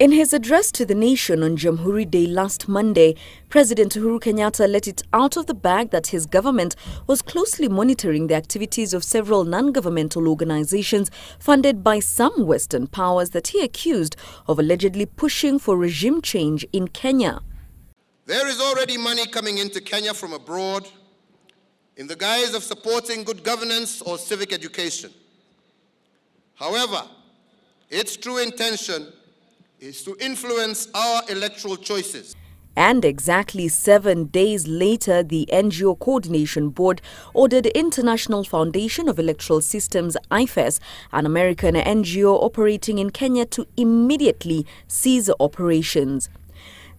In his address to the nation on Jamhuri Day last Monday, President Uhuru Kenyatta let it out of the bag that his government was closely monitoring the activities of several non-governmental organizations funded by some Western powers that he accused of allegedly pushing for regime change in Kenya. There is already money coming into Kenya from abroad in the guise of supporting good governance or civic education. However, its true intention is to influence our electoral choices. And exactly 7 days later, the NGO Coordination Board ordered International Foundation of Electoral Systems, IFES, an American NGO operating in Kenya, to immediately cease operations.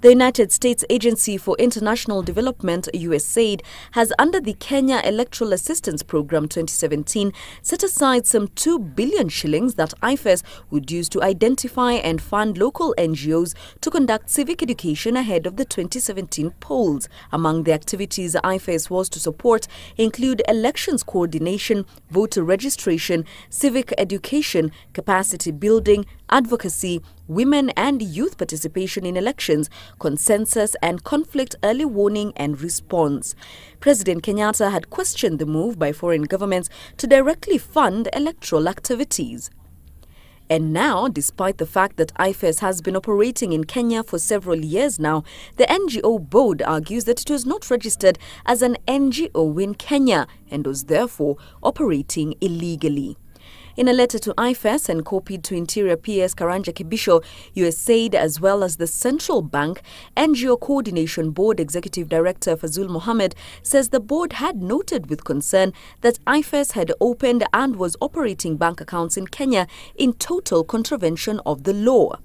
The United States Agency for International Development, USAID, has under the Kenya Electoral Assistance Program 2017 set aside some 2 billion shillings that IFES would use to identify and fund local NGOs to conduct civic education ahead of the 2017 polls. Among the activities IFES was to support include elections coordination, voter registration, civic education, capacity building, advocacy, women and youth participation in elections, consensus and conflict early warning and response. President Kenyatta had questioned the move by foreign governments to directly fund electoral activities. And now, despite the fact that IFES has been operating in Kenya for several years now, the NGO board argues that it was not registered as an NGO in Kenya and was therefore operating illegally. In a letter to IFES and copied to Interior PS Karanja Kibisho, USAID as well as the Central Bank, NGO Coordination Board Executive Director Fazul Mohammed says the board had noted with concern that IFES had opened and was operating bank accounts in Kenya in total contravention of the law.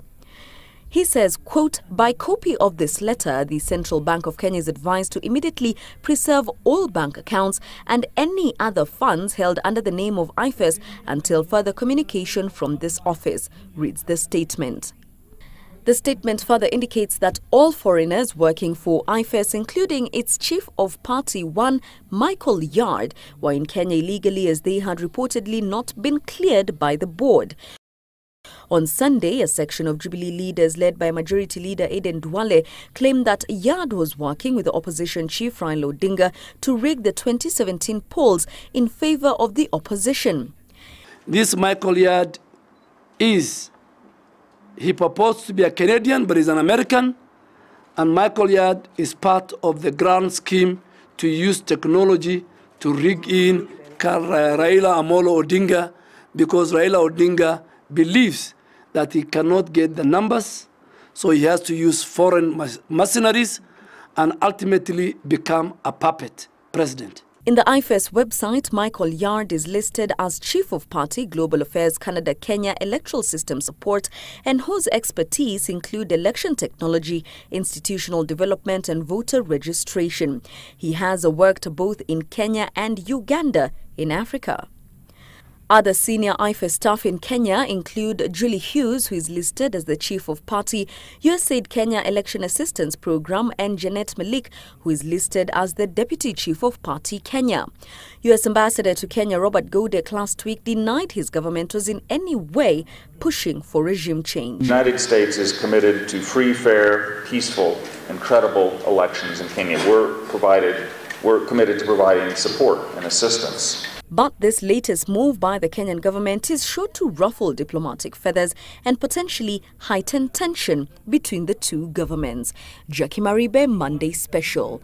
He says, quote, by copy of this letter, the Central Bank of Kenya is advised to immediately preserve all bank accounts and any other funds held under the name of IFES until further communication from this office, reads the statement. The statement further indicates that all foreigners working for IFES, including its chief of Party 1, Michael Yard, were in Kenya illegally as they had reportedly not been cleared by the board. On Sunday, a section of Jubilee leaders led by Majority Leader Aden Duale claimed that Yard was working with the opposition chief Raila Odinga to rig the 2017 polls in favor of the opposition. This Michael Yard he purports to be a Canadian, but he's an American. And Michael Yard is part of the grand scheme to use technology to rig in Raila Amolo Odinga, because Raila Odinga believes that he cannot get the numbers, so he has to use foreign mercenaries and ultimately become a puppet president. In the IFES website, Michael Yard is listed as Chief of Party Global Affairs Canada Kenya Electoral System Support, and whose expertise include election technology, institutional development and voter registration. He has worked both in Kenya and Uganda in Africa. Other senior IFES staff in Kenya include Julie Hughes, who is listed as the Chief of Party USAID Kenya Election Assistance Program, and Janet Malik, who is listed as the Deputy Chief of Party Kenya. U.S. Ambassador to Kenya Robert Godek last week denied his government was in any way pushing for regime change. The United States is committed to free, fair, peaceful, and credible elections in Kenya. We're committed to providing support and assistance. But this latest move by the Kenyan government is sure to ruffle diplomatic feathers and potentially heighten tension between the two governments. Jackie Maribe, Monday Special.